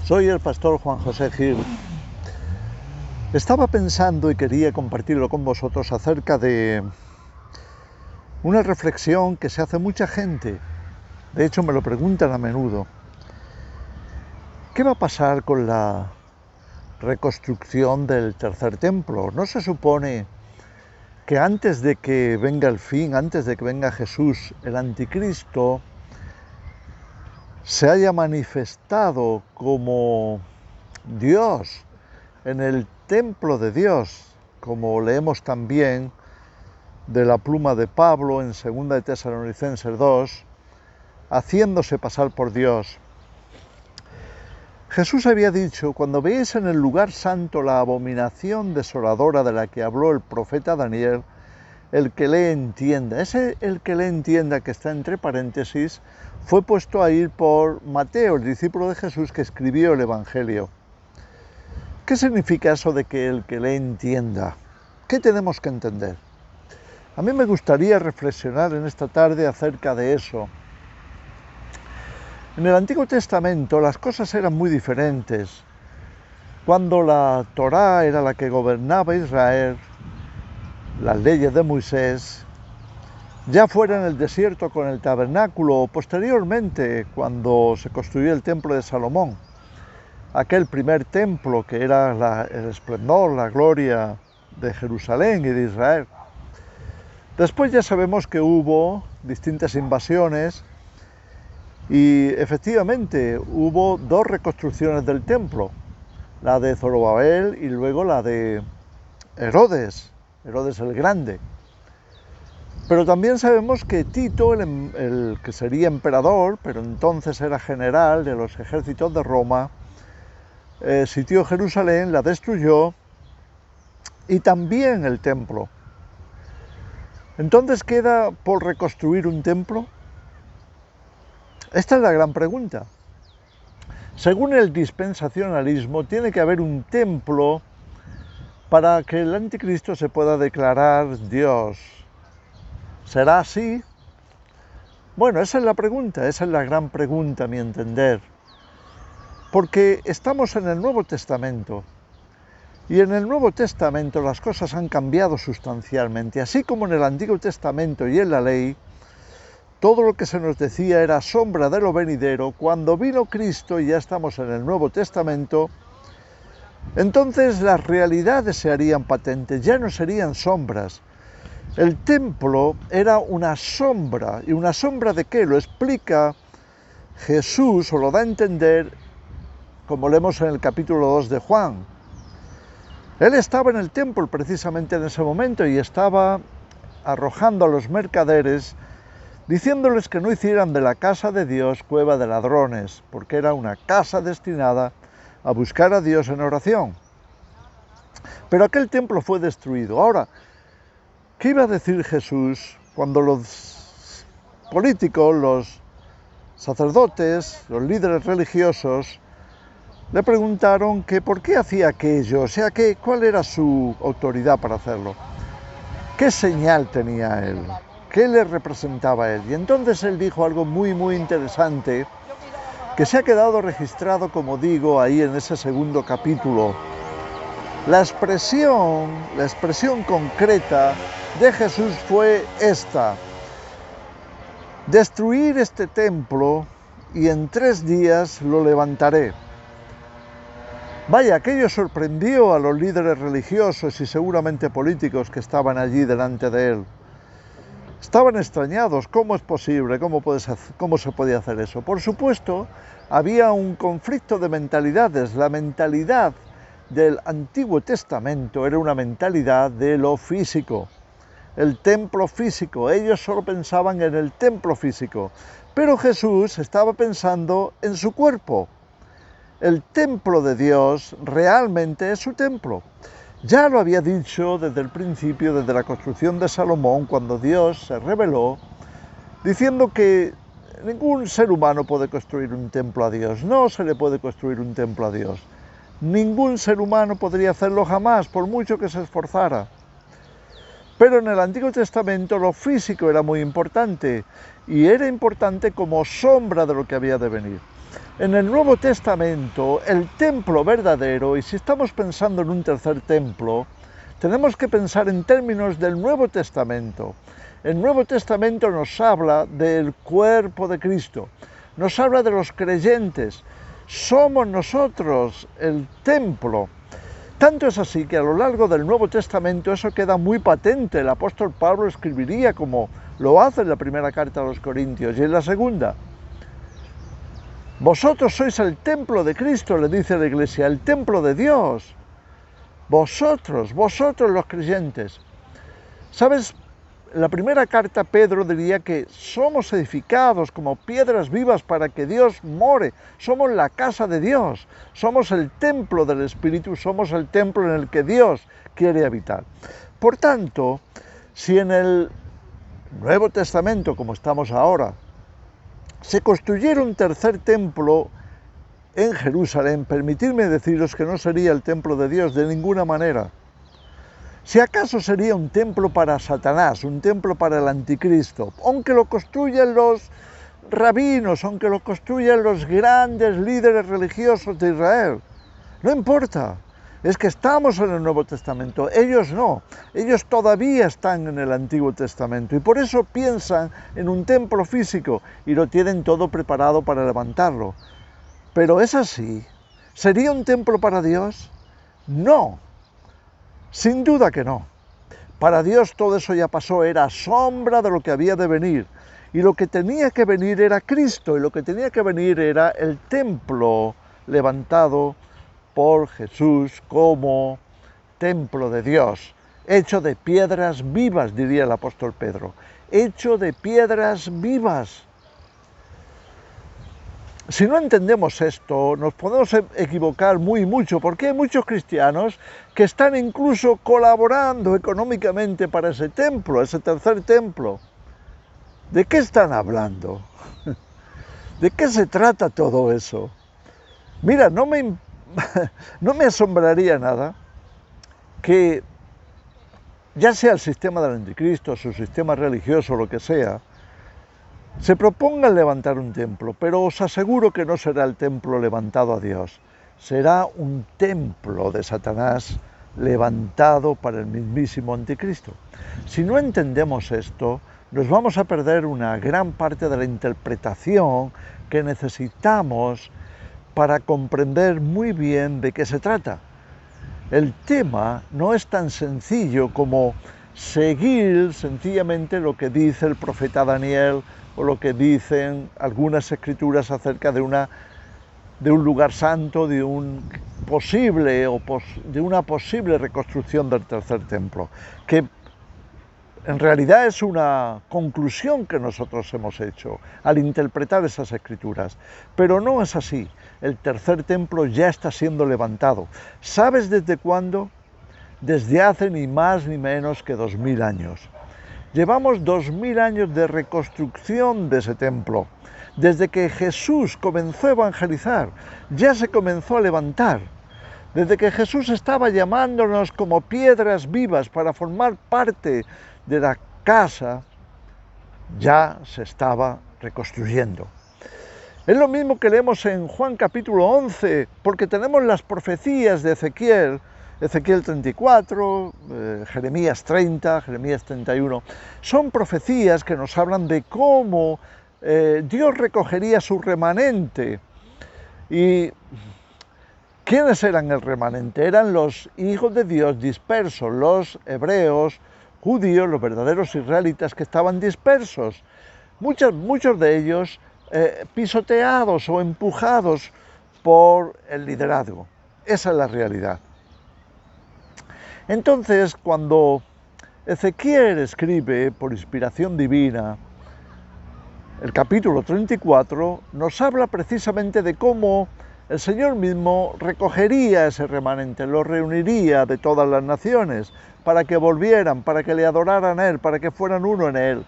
Soy el pastor Juan José Gil. Estaba pensando y quería compartirlo con vosotros acerca de una reflexión que se hace mucha gente. De hecho, me lo preguntan a menudo. ¿Qué va a pasar con la reconstrucción del tercer templo? ¿No se supone que antes de que venga el fin, antes de que venga Jesús, el anticristo, se haya manifestado como Dios en el templo de Dios, como leemos también de la pluma de Pablo en 2 de Tesalonicenses 2, haciéndose pasar por Dios? Jesús había dicho: cuando veáis en el lugar santo la abominación desoladora de la que habló el profeta Daniel, el que le entienda. Ese el que le entienda, que está entre paréntesis, fue puesto ahí por Mateo, el discípulo de Jesús que escribió el Evangelio. ¿Qué significa eso de que el que le entienda? ¿Qué tenemos que entender? A mí me gustaría reflexionar en esta tarde acerca de eso. En el Antiguo Testamento las cosas eran muy diferentes. Cuando la Torá era la que gobernaba Israel, las leyes de Moisés, ya fuera en el desierto con el tabernáculo o posteriormente cuando se construyó el templo de Salomón, aquel primer templo que era el esplendor, la gloria de Jerusalén y de Israel. Después ya sabemos que hubo distintas invasiones y efectivamente hubo dos reconstrucciones del templo, la de Zorobabel y luego la de Herodes el Grande. Pero también sabemos que Tito, el que sería emperador, pero entonces era general de los ejércitos de Roma, sitió Jerusalén, la destruyó y también el templo. Entonces, ¿queda por reconstruir un templo? Esta es la gran pregunta. Según el dispensacionalismo, tiene que haber un templo para que el anticristo se pueda declarar Dios. ¿Será así? Bueno, esa es la pregunta, esa es la gran pregunta a mi entender. Porque estamos en el Nuevo Testamento y en el Nuevo Testamento las cosas han cambiado sustancialmente. Así como en el Antiguo Testamento y en la ley, todo lo que se nos decía era sombra de lo venidero. Cuando vino Cristo y ya estamos en el Nuevo Testamento, entonces las realidades se harían patentes, ya no serían sombras. El templo era una sombra. ¿Y una sombra de qué? Lo explica Jesús, o lo da a entender, como leemos en el capítulo 2 de Juan. Él estaba en el templo precisamente en ese momento y estaba arrojando a los mercaderes, diciéndoles que no hicieran de la casa de Dios cueva de ladrones, porque era una casa destinada a buscar a Dios en oración. Pero aquel templo fue destruido. Ahora, ¿qué iba a decir Jesús cuando los políticos, los sacerdotes, los líderes religiosos le preguntaron que por qué hacía aquello? O sea, ¿cuál era su autoridad para hacerlo? ¿Qué señal tenía él? ¿Qué le representaba a él? Y entonces él dijo algo muy, muy interesante que se ha quedado registrado, como digo, ahí en ese segundo capítulo. La expresión concreta de Jesús fue esta: destruir este templo y en 3 días lo levantaré. Vaya, aquello sorprendió a los líderes religiosos y seguramente políticos que estaban allí delante de él. Estaban extrañados. ¿Cómo es posible? ¿Cómo se podía hacer eso? Por supuesto, había un conflicto de mentalidades. La mentalidad del Antiguo Testamento era una mentalidad de lo físico, el templo físico. Ellos solo pensaban en el templo físico, pero Jesús estaba pensando en su cuerpo. El templo de Dios realmente es su templo. Ya lo había dicho desde el principio, desde la construcción de Salomón, cuando Dios se reveló, diciendo que ningún ser humano puede construir un templo a Dios. No se le puede construir un templo a Dios. Ningún ser humano podría hacerlo jamás, por mucho que se esforzara. Pero en el Antiguo Testamento lo físico era muy importante, y era importante como sombra de lo que había de venir. En el Nuevo Testamento, el templo verdadero, y si estamos pensando en un tercer templo, tenemos que pensar en términos del Nuevo Testamento. El Nuevo Testamento nos habla del cuerpo de Cristo, nos habla de los creyentes. Somos nosotros el templo. Tanto es así que a lo largo del Nuevo Testamento eso queda muy patente. El apóstol Pablo escribiría como lo hace en la primera carta a los Corintios y en la segunda. Vosotros sois el templo de Cristo, le dice la Iglesia, el templo de Dios. Vosotros los creyentes. ¿Sabes? En la primera carta Pedro diría que somos edificados como piedras vivas para que Dios more. Somos la casa de Dios, somos el templo del Espíritu, somos el templo en el que Dios quiere habitar. Por tanto, si en el Nuevo Testamento, como estamos ahora, se construyera un tercer templo en Jerusalén, permitidme deciros que no sería el templo de Dios de ninguna manera. Si acaso sería un templo para Satanás, un templo para el anticristo, aunque lo construyan los rabinos, aunque lo construyan los grandes líderes religiosos de Israel. No importa, es que estamos en el Nuevo Testamento, ellos no, ellos todavía están en el Antiguo Testamento y por eso piensan en un templo físico y lo tienen todo preparado para levantarlo. Pero es así, ¿sería un templo para Dios? No, sin duda que no. Para Dios todo eso ya pasó, era sombra de lo que había de venir. Y lo que tenía que venir era Cristo, y lo que tenía que venir era el templo levantado por Jesús como templo de Dios, hecho de piedras vivas, diría el apóstol Pedro, hecho de piedras vivas. Si no entendemos esto, nos podemos equivocar mucho, porque hay muchos cristianos que están incluso colaborando económicamente para ese templo, ese tercer templo. ¿De qué están hablando? ¿De qué se trata todo eso? Mira, no me asombraría nada que, ya sea el sistema del anticristo, su sistema religioso, lo que sea, se propongan levantar un templo, pero os aseguro que no será el templo levantado a Dios, será un templo de Satanás levantado para el mismísimo anticristo. Si no entendemos esto, nos vamos a perder una gran parte de la interpretación que necesitamos para comprender muy bien de qué se trata. El tema no es tan sencillo como seguir sencillamente lo que dice el profeta Daniel o lo que dicen algunas escrituras acerca de un lugar santo, de una posible reconstrucción del tercer templo, que en realidad es una conclusión que nosotros hemos hecho al interpretar esas escrituras, pero no es así. El tercer templo ya está siendo levantado. ¿Sabes desde cuándo? Desde hace ni más ni menos que 2000 años. Llevamos 2000 años de reconstrucción de ese templo. Desde que Jesús comenzó a evangelizar, ya se comenzó a levantar. Desde que Jesús estaba llamándonos como piedras vivas para formar parte de la casa, ya se estaba reconstruyendo. Es lo mismo que leemos en Juan capítulo 11, porque tenemos las profecías de Ezequiel 34, Jeremías 30, Jeremías 31. Son profecías que nos hablan de cómo Dios recogería su remanente. ¿Y quiénes eran el remanente? Eran los hijos de Dios dispersos, los hebreos, judíos, los verdaderos israelitas que estaban dispersos. Muchos de ellos pisoteados o empujados por el liderazgo. Esa es la realidad. Entonces, cuando Ezequiel escribe por inspiración divina el capítulo 34, nos habla precisamente de cómo el Señor mismo recogería ese remanente, lo reuniría de todas las naciones para que volvieran, para que le adoraran a Él, para que fueran uno en Él.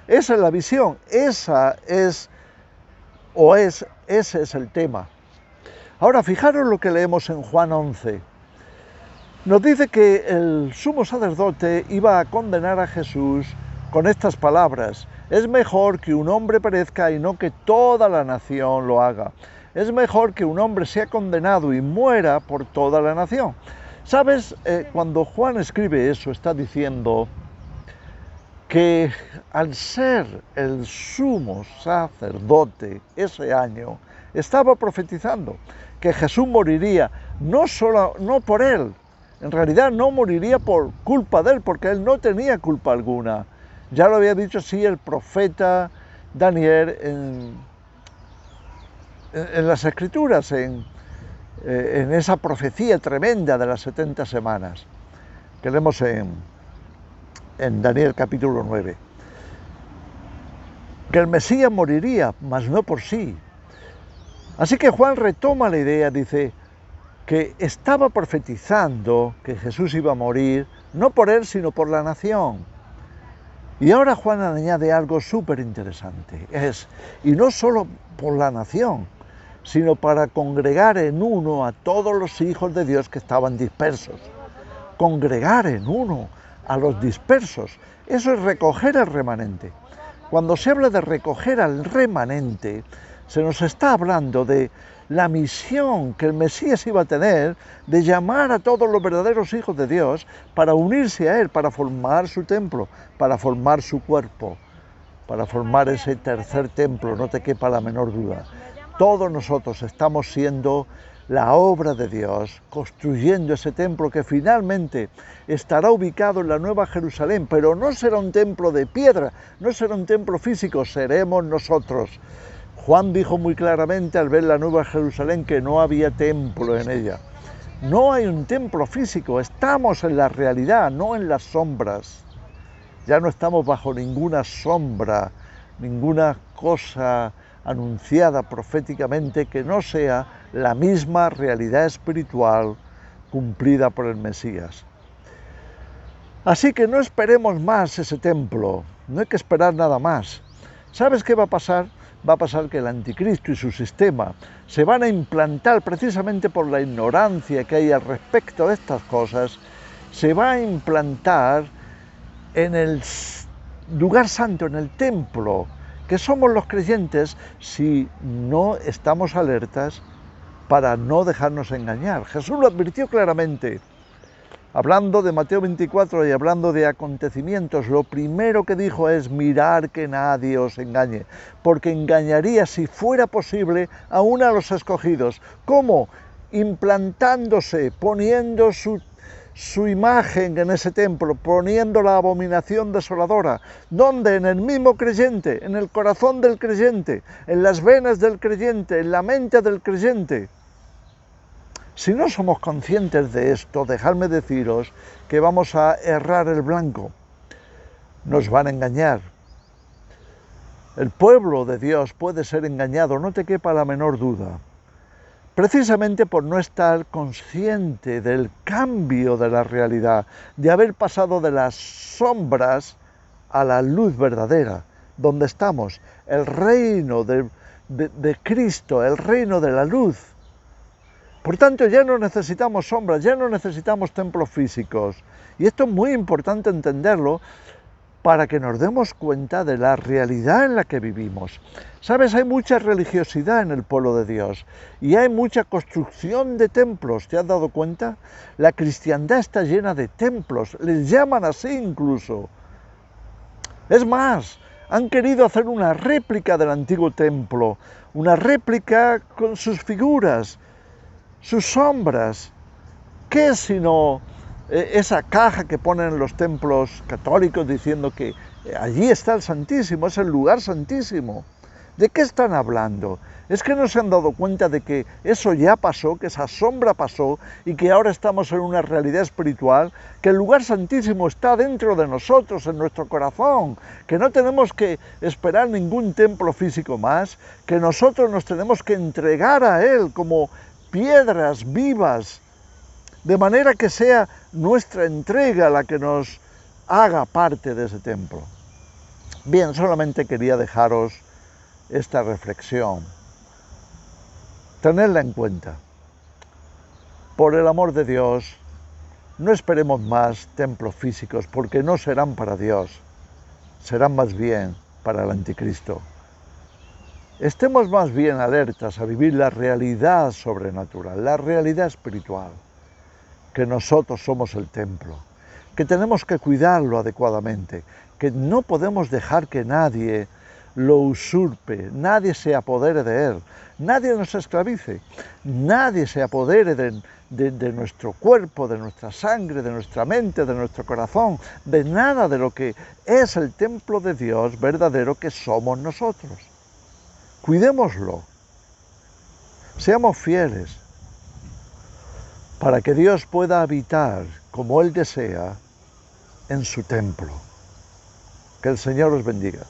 Esa es la visión, ese es el tema. Ahora, fijaros lo que leemos en Juan 11. Nos dice que el sumo sacerdote iba a condenar a Jesús con estas palabras: es mejor que un hombre perezca y no que toda la nación lo haga. es mejor que un hombre sea condenado y muera por toda la nación. ¿Sabes? Cuando Juan escribe eso, está diciendo que al ser el sumo sacerdote ese año, estaba profetizando que Jesús moriría no por él, en realidad no moriría por culpa de él, porque él no tenía culpa alguna. Ya lo había dicho así el profeta Daniel en las Escrituras, en esa profecía tremenda de las 70 semanas, que leemos en Daniel capítulo 9, que el Mesías moriría, mas no por sí. Así que Juan retoma la idea, dice que estaba profetizando que Jesús iba a morir, no por él, sino por la nación. Y ahora Juan añade algo súper interesante, y no solo por la nación, sino para congregar en uno a todos los hijos de Dios que estaban dispersos. Congregar en uno a los dispersos, eso es recoger el remanente. Cuando se habla de recoger al remanente, se nos está hablando de la misión que el Mesías iba a tener de llamar a todos los verdaderos hijos de Dios para unirse a Él, para formar su templo, para formar su cuerpo, para formar ese tercer templo, no te quepa la menor duda. Todos nosotros estamos siendo la obra de Dios, construyendo ese templo que finalmente estará ubicado en la Nueva Jerusalén, pero no será un templo de piedra, no será un templo físico, seremos nosotros. Juan dijo muy claramente al ver la Nueva Jerusalén que no había templo en ella. No hay un templo físico, estamos en la realidad, no en las sombras. Ya no estamos bajo ninguna sombra, ninguna cosa anunciada proféticamente que no sea la misma realidad espiritual cumplida por el Mesías. Así que no esperemos más ese templo, no hay que esperar nada más. ¿Sabes qué va a pasar? Va a pasar que el anticristo y su sistema se van a implantar precisamente por la ignorancia que hay al respecto de estas cosas, se va a implantar en el lugar santo, en el templo, que somos los creyentes si no estamos alertas para no dejarnos engañar. Jesús lo advirtió claramente. Hablando de Mateo 24 y hablando de acontecimientos, lo primero que dijo es mirar que nadie os engañe, porque engañaría, si fuera posible, aún a los escogidos. ¿Cómo? Implantándose, poniendo su imagen en ese templo, poniendo la abominación desoladora. ¿Dónde? En el mismo creyente, en el corazón del creyente, en las venas del creyente, en la mente del creyente. Si no somos conscientes de esto, dejadme deciros que vamos a errar el blanco. Nos van a engañar. El pueblo de Dios puede ser engañado, no te quepa la menor duda. Precisamente por no estar consciente del cambio de la realidad, de haber pasado de las sombras a la luz verdadera, donde estamos, el reino de Cristo, el reino de la luz. Por tanto, ya no necesitamos sombras, ya no necesitamos templos físicos. Y esto es muy importante entenderlo para que nos demos cuenta de la realidad en la que vivimos. ¿Sabes? Hay mucha religiosidad en el pueblo de Dios y hay mucha construcción de templos. ¿Te has dado cuenta? La cristiandad está llena de templos, les llaman así incluso. Es más, han querido hacer una réplica del antiguo templo, una réplica con sus figuras, sus sombras. ¿Qué es sino esa caja que ponen en los templos católicos diciendo que allí está el Santísimo, es el lugar santísimo? ¿De qué están hablando? ¿Es que no se han dado cuenta de que eso ya pasó, que esa sombra pasó y que ahora estamos en una realidad espiritual, que el lugar santísimo está dentro de nosotros, en nuestro corazón, que no tenemos que esperar ningún templo físico más, que nosotros nos tenemos que entregar a Él como piedras vivas, de manera que sea nuestra entrega la que nos haga parte de ese templo? Bien, solamente quería dejaros esta reflexión. Tenedla en cuenta. Por el amor de Dios, no esperemos más templos físicos, porque no serán para Dios, serán más bien para el anticristo. estemos más bien alertas a vivir la realidad sobrenatural, la realidad espiritual, que nosotros somos el templo, que tenemos que cuidarlo adecuadamente, que no podemos dejar que nadie lo usurpe, nadie se apodere de él, nadie nos esclavice, nadie se apodere de nuestro cuerpo, de nuestra sangre, de nuestra mente, de nuestro corazón, de nada de lo que es el templo de Dios verdadero que somos nosotros. Cuidémoslo, seamos fieles, para que Dios pueda habitar como Él desea en su templo. Que el Señor os bendiga.